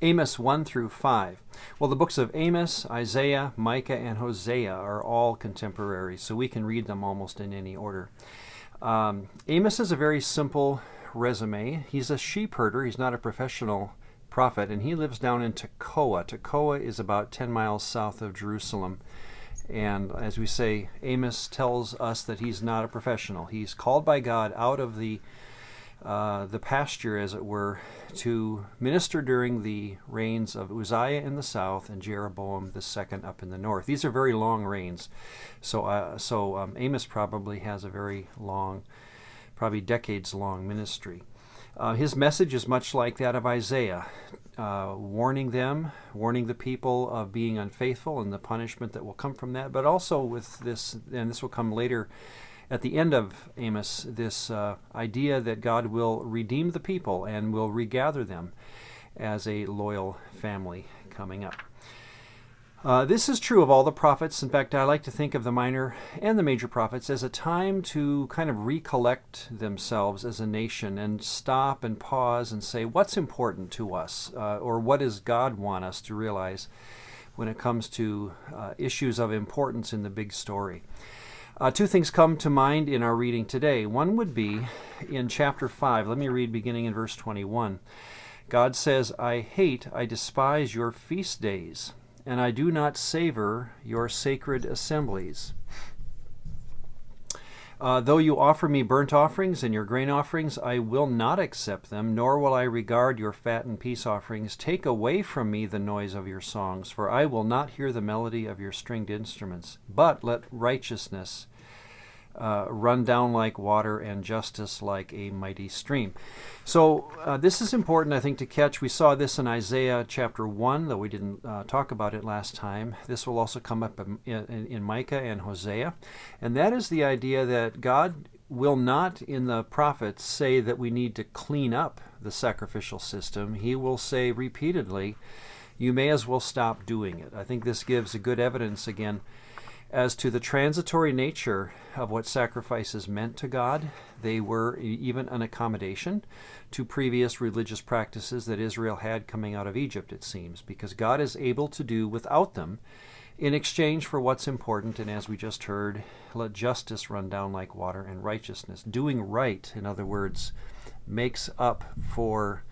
Amos 1 through 5. Well, the books of Amos, Isaiah, Micah, and Hosea are all contemporaries, so we can read them almost in any order. Amos is a very simple resume. He's a sheep herder. He's not a professional prophet, and he lives down in Tekoa. Tekoa is about 10 miles south of Jerusalem. And as we say, Amos tells us that he's not a professional. He's called by God out of the pasture, as it were, to minister during the reigns of Uzziah in the south and Jeroboam the second up in the north. These are very long reigns, so Amos probably has a very long, probably decades-long ministry. His message is much like that of Isaiah, warning the people of being unfaithful and the punishment that will come from that, but also with this, and this will come later at the end of Amos, this idea that God will redeem the people and will regather them as a loyal family coming up. This is true of all the prophets. In fact, I like to think of the minor and the major prophets as a time to kind of recollect themselves as a nation and stop and pause and say, what's important to us? Or what does God want us to realize when it comes to issues of importance in the big story? Two things come to mind in our reading today. One would be in chapter 5. Let me read beginning in verse 21. God says, I despise your feast days, and I do not savor your sacred assemblies. Though you offer me burnt offerings and your grain offerings, I will not accept them, nor will I regard your fat and peace offerings. Take away from me the noise of your songs, for I will not hear the melody of your stringed instruments. But let righteousness run down like water and justice like a mighty stream. So this is important, I think, to catch. We saw this in Isaiah chapter 1, though we didn't talk about it last time. This will also come up in Micah and Hosea. And that is the idea that God will not, in the prophets, say that we need to clean up the sacrificial system. He will say repeatedly, you may as well stop doing it. I think this gives a good evidence, again, as to the transitory nature of what sacrifices meant to God. They were even an accommodation to previous religious practices that Israel had coming out of Egypt, it seems, because God is able to do without them in exchange for what's important. And as we just heard, let justice run down like water and righteousness. Doing right, in other words, makes up for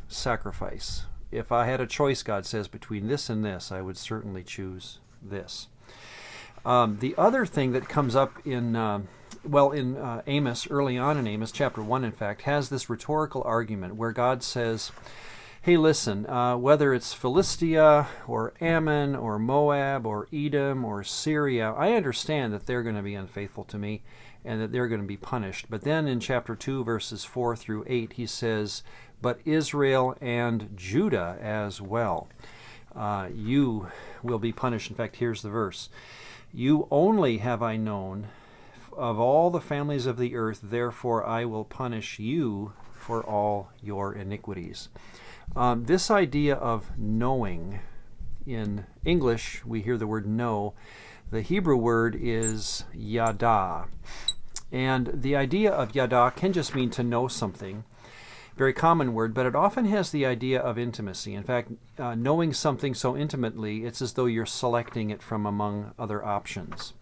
sacrifice. If I had a choice, God says, between this and this, I would certainly choose this. The other thing that comes up in Amos, early on in Amos, chapter 1, in fact, has this rhetorical argument where God says, hey, listen, whether it's Philistia or Ammon or Moab or Edom or Syria, I understand that they're going to be unfaithful to me and that they're going to be punished. But then in chapter 2, verses 4 through 8, he says, but Israel and Judah as well, you will be punished. In fact, here's the verse. You only have I known of all the families of the earth, therefore I will punish you for all your iniquities. This idea of knowing, in English we hear the word know. The Hebrew word is yada. And the idea of yada can just mean to know something. Very common word, but it often has the idea of intimacy. In fact, knowing something so intimately, it's as though you're selecting it from among other options.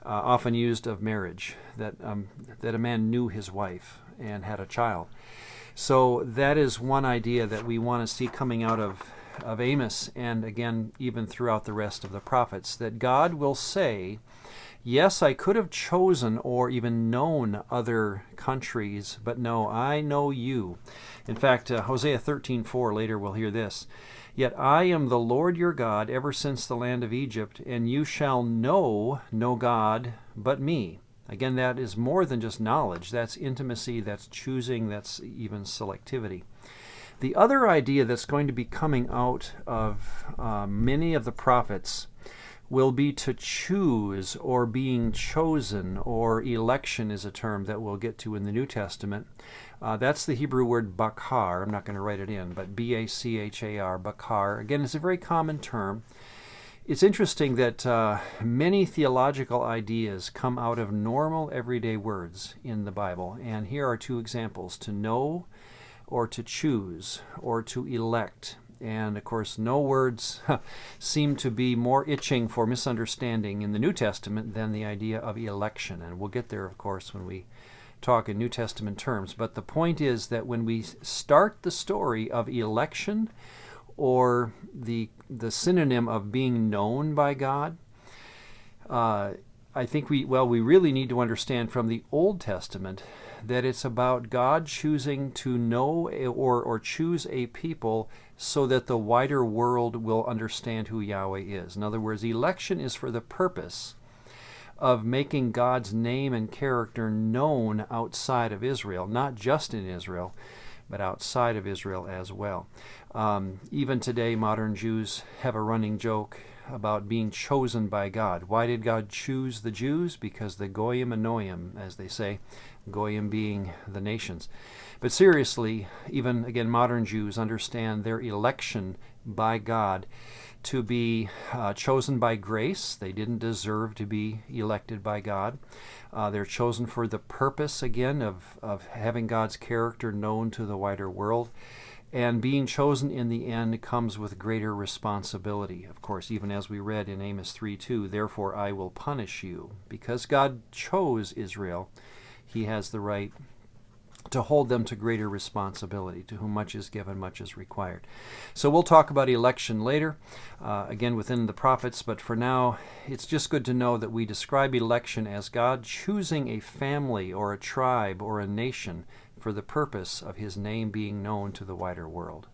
Often used of marriage, that a man knew his wife and had a child. So that is one idea that we want to see coming out of Amos, and again, even throughout the rest of the prophets, that God will say, yes, I could have chosen or even known other countries, but no, I know you. In fact, Hosea 13:4, later we'll hear this. Yet I am the Lord your God ever since the land of Egypt, and you shall know no God but me. Again, that is more than just knowledge. That's intimacy, that's choosing, that's even selectivity. The other idea that's going to be coming out of many of the prophets will be to choose, or being chosen, or election is a term that we'll get to in the New Testament. That's the Hebrew word bakar. I'm not going to write it in, but B-A-C-H-A-R, bakar. Again, it's a very common term. It's interesting that many theological ideas come out of normal, everyday words in the Bible. And here are two examples: to know, or to choose, or to elect. And of course, no words seem to be more itching for misunderstanding in the New Testament than the idea of election. And we'll get there, of course, when we talk in New Testament terms. But the point is that when we start the story of election, or the synonym of being known by God, I think we really need to understand from the Old Testament that it's about God choosing to know or choose a people so that the wider world will understand who Yahweh is. In other words, election is for the purpose of making God's name and character known outside of Israel, not just in Israel, but outside of Israel as well. Even today, modern Jews have a running joke about being chosen by God. Why did God choose the Jews? Because the Goyim Anoyim, as they say, Goyim being the nations. But seriously, even, again, modern Jews understand their election by God to be chosen by grace. They didn't deserve to be elected by God. They're chosen for the purpose, again, of having God's character known to the wider world. And being chosen in the end comes with greater responsibility. Of course, even as we read in Amos 3:2, therefore I will punish you. Because God chose Israel, he has the right to hold them to greater responsibility. To whom much is given, much is required. So we'll talk about election later, again within the prophets, but for now, it's just good to know that we describe election as God choosing a family or a tribe or a nation for the purpose of his name being known to the wider world.